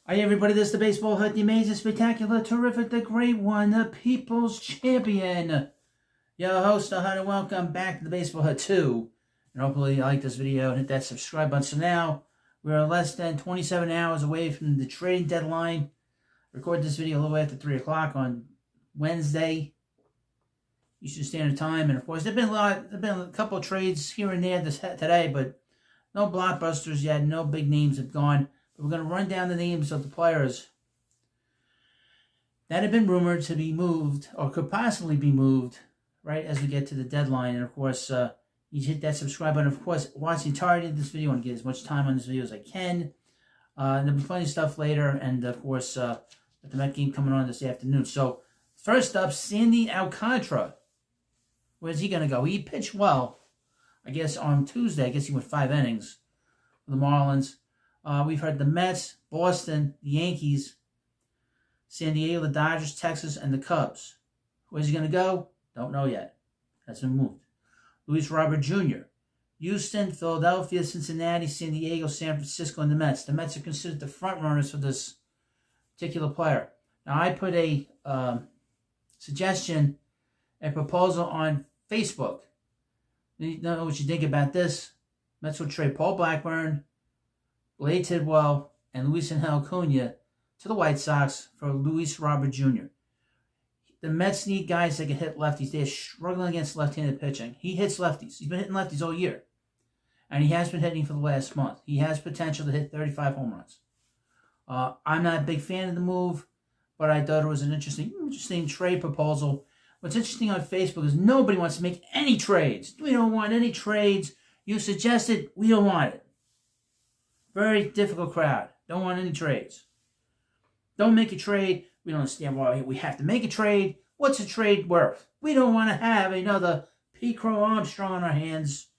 Hi everybody, this is the Baseball Hut, the amazing, spectacular, terrific, the great one, the People's Champion. Your host, the Hut, and welcome back to the Baseball Hut 2. And hopefully you like this video and hit that subscribe button. So now, we're less than 27 hours away from the trading deadline. I recorded this video a little after 3 o'clock on Wednesday, Eastern Standard Time. And of course, there have been a couple of trades here and there today, but no blockbusters yet, no big names have gone. We're going to run down the names of the players that have been rumored to be moved or could possibly be moved right as we get to the deadline. And of course, you hit that subscribe button. Of course, watch the entirety of this video and get as much time on this video as I can. And there'll be plenty of stuff later. And of course, the Met game coming on this afternoon. So first up, Sandy Alcantara. Where's he going to go? He pitched well, I guess, on Tuesday. I guess he went 5 innings for the Marlins. We've heard the Mets, Boston, the Yankees, San Diego, the Dodgers, Texas, and the Cubs. Where's he going to go? Don't know yet. That's been moved. Luis Robert Jr., Houston, Philadelphia, Cincinnati, San Diego, San Francisco, and the Mets. The Mets are considered the front runners for this particular player. Now, I put a suggestion, a proposal on Facebook. You don't know what you think about this. Mets will trade Paul Blackburn, Blade Tidwell, and Luis Angel Acuna to the White Sox for Luis Robert Jr. The Mets need guys that can hit lefties. They're struggling against left-handed pitching. He hits lefties. He's been hitting lefties all year. And he has been hitting for the last month. He has potential to hit 35 home runs. I'm not a big fan of the move, but I thought it was an interesting trade proposal. What's interesting on Facebook is nobody wants to make any trades. We don't want any trades. You suggested, we don't want it. Very difficult crowd. Don't want any trades. Don't make a trade. We don't understand why we have to make a trade. What's a trade worth? We don't want to have another P. Crow Armstrong on our hands.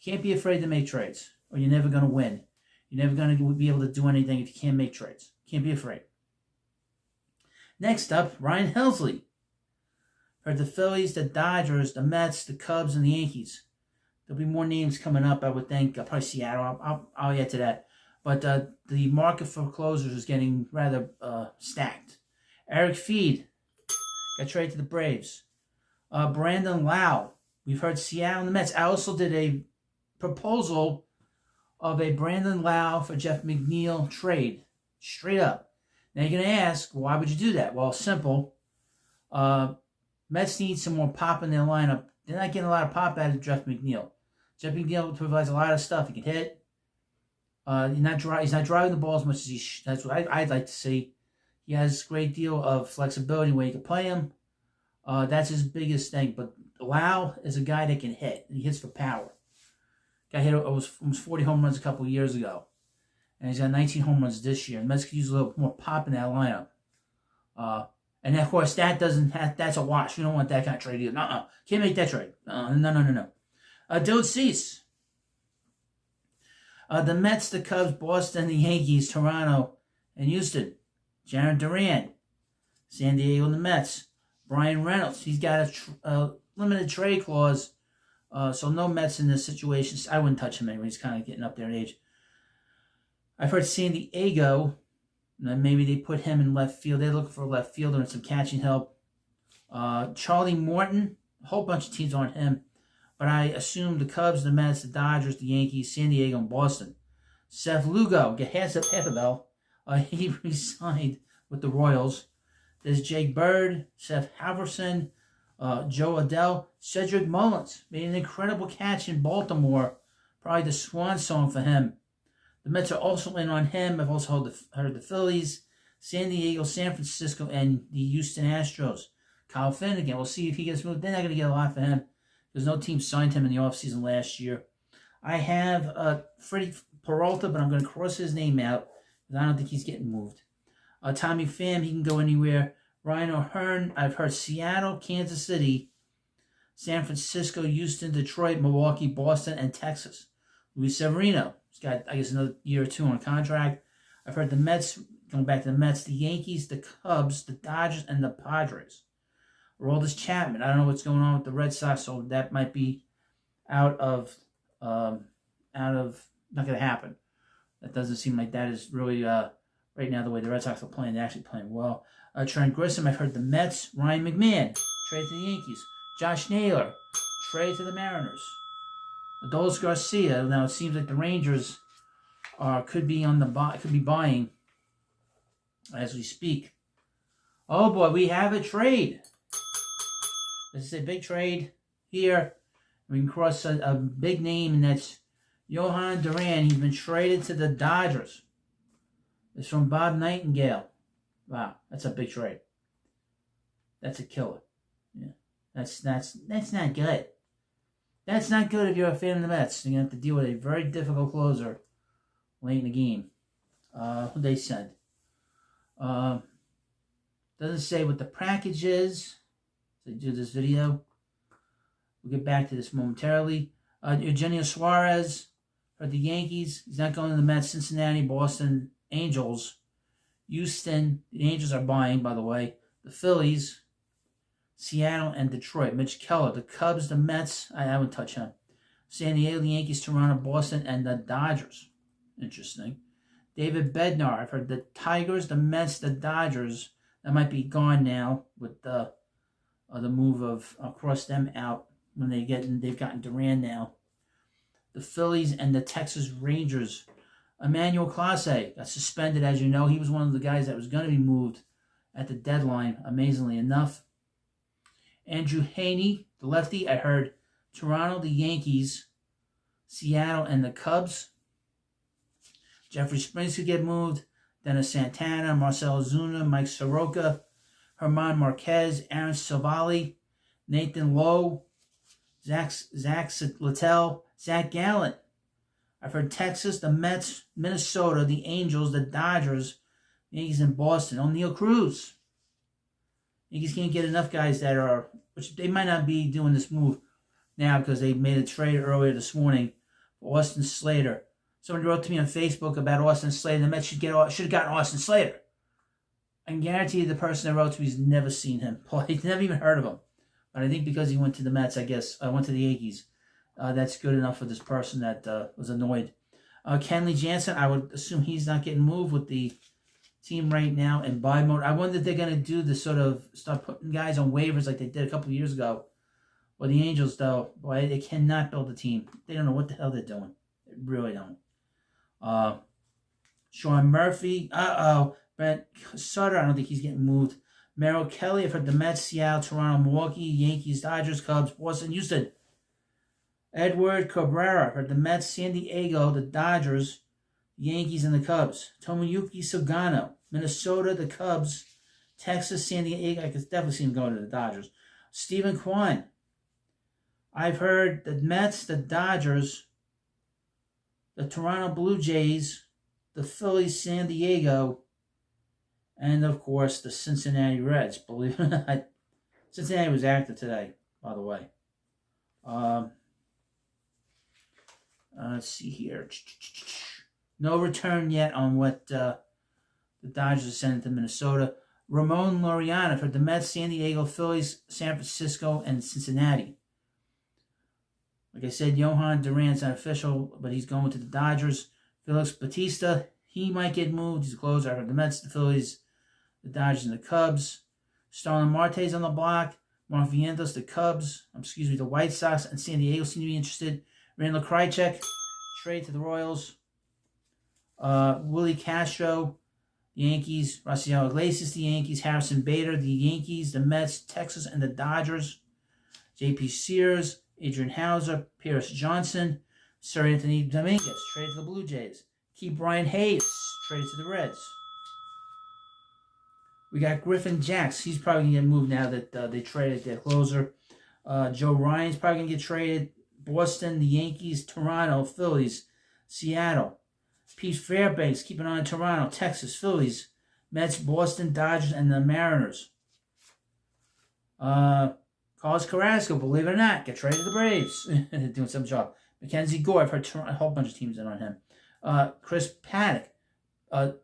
Can't be afraid to make trades, or you're never going to win. You're never going to be able to do anything if you can't make trades. Can't be afraid. Next up, Ryan Helsley. Heard the Phillies, the Dodgers, the Mets, the Cubs, and the Yankees. There'll be more names coming up, I would think. Probably Seattle. I'll get to that. But the market for closers is getting rather stacked. Eric Feed got traded to the Braves. Brandon Lau. We've heard Seattle and the Mets. I also did a proposal of a Brandon Lau for Jeff McNeil trade. Straight up. Now you're going to ask, why would you do that? Well, simple. Mets need some more pop in their lineup. They're not getting a lot of pop out of Jeff McNeil. Jeff McNeil provides a lot of stuff. He can hit. He's not driving the ball as much as that's what I'd like to see. He has a great deal of flexibility where you can play him. That's his biggest thing. But Lau is a guy that can hit. He hits for power. Guy hit almost 40 home runs a couple of years ago. And he's got 19 home runs this year. And Mets could use a little more pop in that lineup. And of course, that's a wash. We don't want that kind of trade either. Can't make that trade. No. Don't cease. The Mets, the Cubs, Boston, the Yankees, Toronto, and Houston. Jhoan Duran, San Diego, and the Mets. Brian Reynolds, he's got a limited trade clause, so no Mets in this situation. I wouldn't touch him anyway. He's kind of getting up there in age. I've heard San Diego, maybe they put him in left field. They're looking for a left fielder and some catching help. Charlie Morton, a whole bunch of teams on him. But I assume the Cubs, the Mets, the Dodgers, the Yankees, San Diego, and Boston. Seth Lugo, get half a bell. He resigned with the Royals. There's Jake Bird, Seth Halverson, Joe Adell, Cedric Mullins. Made an incredible catch in Baltimore. Probably the swan song for him. The Mets are also in on him. I've also heard the Phillies, San Diego, San Francisco, and the Houston Astros. Kyle Finnegan, we'll see if he gets moved. They're not going to get a lot for him. Because no team signed him in the offseason last year. I have Freddie Peralta, but I'm going to cross his name out because I don't think he's getting moved. Tommy Pham, he can go anywhere. Ryan O'Hearn, I've heard Seattle, Kansas City, San Francisco, Houston, Detroit, Milwaukee, Boston, and Texas. Luis Severino, he's got, I guess, another year or two on contract. I've heard the Mets, going back to the Mets, the Yankees, the Cubs, the Dodgers, and the Padres. Aroldis Chapman. I don't know what's going on with the Red Sox, so that might be not going to happen. That doesn't seem like that is really, right now, the way the Red Sox are playing. They're actually playing well. Trent Grissom, I've heard the Mets. Ryan McMahon, trade to the Yankees. Josh Naylor, trade to the Mariners. Adolis Garcia, now it seems like the Rangers could be buying as we speak. Oh boy, we have a trade. This is a big trade here. We can cross a big name, and that's Jhoan Duran. He's been traded to the Dodgers. It's from Bob Nightingale. Wow, that's a big trade. That's a killer. Yeah, that's not good. That's not good if you're a fan of the Mets. You're gonna have to deal with a very difficult closer late in the game. Who they send? Doesn't say what the package is. So do this video. We'll get back to this momentarily. Eugenio Suarez for the Yankees. He's not going to the Mets. Cincinnati, Boston, Angels, Houston. The Angels are buying, by the way. The Phillies, Seattle, and Detroit. Mitch Keller, the Cubs, the Mets. I wouldn't touch him. San Diego, the Yankees, Toronto, Boston, and the Dodgers. Interesting. David Bednar. I've heard the Tigers, the Mets, the Dodgers. That might be gone now with the move of cross them out when they've gotten Duran now. The Phillies and the Texas Rangers. Emmanuel Clase got suspended, as you know. He was one of the guys that was going to be moved at the deadline, amazingly enough. Andrew Haney, the lefty. I heard Toronto, the Yankees, Seattle, and the Cubs. Jeffrey Springs could get moved. Dennis Santana, Marcell Ozuna, Mike Soroka, Herman Marquez, Aaron Savali, Nathan Lowe, Zach Littell, Zach Gallen. I've heard Texas, the Mets, Minnesota, the Angels, the Dodgers, Yankees, and Boston. O'Neal Cruz. Yankees can't get enough guys that are, which they might not be doing this move now because they made a trade earlier this morning for Austin Slater. Somebody wrote to me on Facebook about Austin Slater. The Mets should have gotten Austin Slater. I can guarantee you the person that wrote to me has never seen him play. He's never even heard of him. But I think because he went to the Mets, I guess, went to the Yankees, that's good enough for this person that was annoyed. Kenley Jansen, I would assume he's not getting moved with the team right now in buy mode. I wonder if they're going to do this sort of start putting guys on waivers like they did a couple of years ago. Well, the Angels, though, boy, they cannot build a team. They don't know what the hell they're doing. They really don't. Sean Murphy. Brent Sutter. I don't think he's getting moved. Merrill Kelly. I've heard the Mets, Seattle, Toronto, Milwaukee, Yankees, Dodgers, Cubs, Boston, Houston. Edward Cabrera. I've heard the Mets, San Diego, the Dodgers, Yankees, and the Cubs. Tomoyuki Sugano. Minnesota, the Cubs, Texas, San Diego. I could definitely see him going to the Dodgers. Stephen Kwan. I've heard the Mets, the Dodgers, the Toronto Blue Jays, the Phillies, San Diego, and, of course, the Cincinnati Reds. Believe it or not, Cincinnati was active today, by the way. Let's see here. No return yet on what the Dodgers are sending to Minnesota. Ramon Laureano for the Mets, San Diego, Phillies, San Francisco, and Cincinnati. Like I said, Jhoan Duran's not official, but he's going to the Dodgers. Felix Bautista, he might get moved. He's a closer. I heard the Mets, the Phillies, the Dodgers, and the Cubs. Starlin Marte's on the block. Mark Vientos, the White Sox, and San Diego seem to be interested. Randall Krychek, trade to the Royals. Willie Castro, Yankees. Raciel Iglesias, the Yankees. Harrison Bader, the Yankees, the Mets, Texas, and the Dodgers. J.P. Sears, Adrian Hauser, Pierce Johnson, Sir Anthony Dominguez, traded to the Blue Jays. Keith Brian Hayes, traded to the Reds. We got Griffin Jacks. He's probably going to get moved now that they traded their closer. Joe Ryan's probably going to get traded. Boston, the Yankees, Toronto, Phillies, Seattle. Pete Fairbanks, keep an eye on Toronto, Texas, Phillies, Mets, Boston, Dodgers, and the Mariners. Carlos Carrasco, believe it or not, get traded to the Braves. Doing some job. Mackenzie Gore, I've heard a whole bunch of teams in on him. Chris Paddock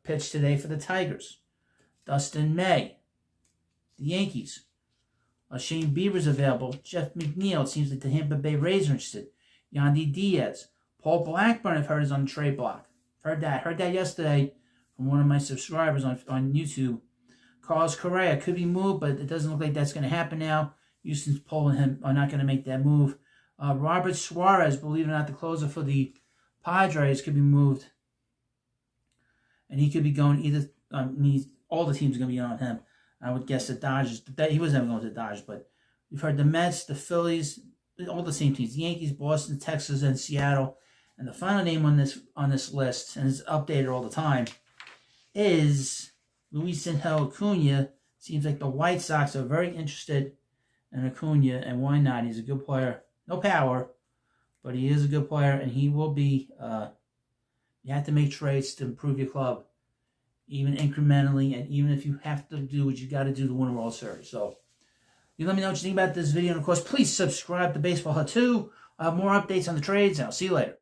pitched today for the Tigers. Dustin May, the Yankees. Shane Bieber's available. Jeff McNeil, it seems like the Tampa Bay Rays are interested. Yandy Diaz. Paul Blackburn, I've heard, is on the trade block. Heard that yesterday from one of my subscribers on YouTube. Carlos Correa could be moved, but it doesn't look like that's going to happen now. Houston's pulling him, are not going to make that move. Robert Suarez, believe it or not, the closer for the Padres, could be moved. And he could be going either, all the teams are going to be on him. I would guess the Dodgers. He wasn't ever going to the Dodgers, but we've heard the Mets, the Phillies, all the same teams. The Yankees, Boston, Texas, and Seattle. And the final name on this list, and it's updated all the time, is Luis Angel Acuna. Seems like the White Sox are very interested in Acuna, and why not? He's a good player. No power, but he is a good player, and he will be, you have to make trades to improve your club, even incrementally, and even if you have to do what you got to do to win a World Series. So, you let me know what you think about this video, and of course, please subscribe to Baseball Hut 2. I'll have more updates on the trades, and I'll see you later.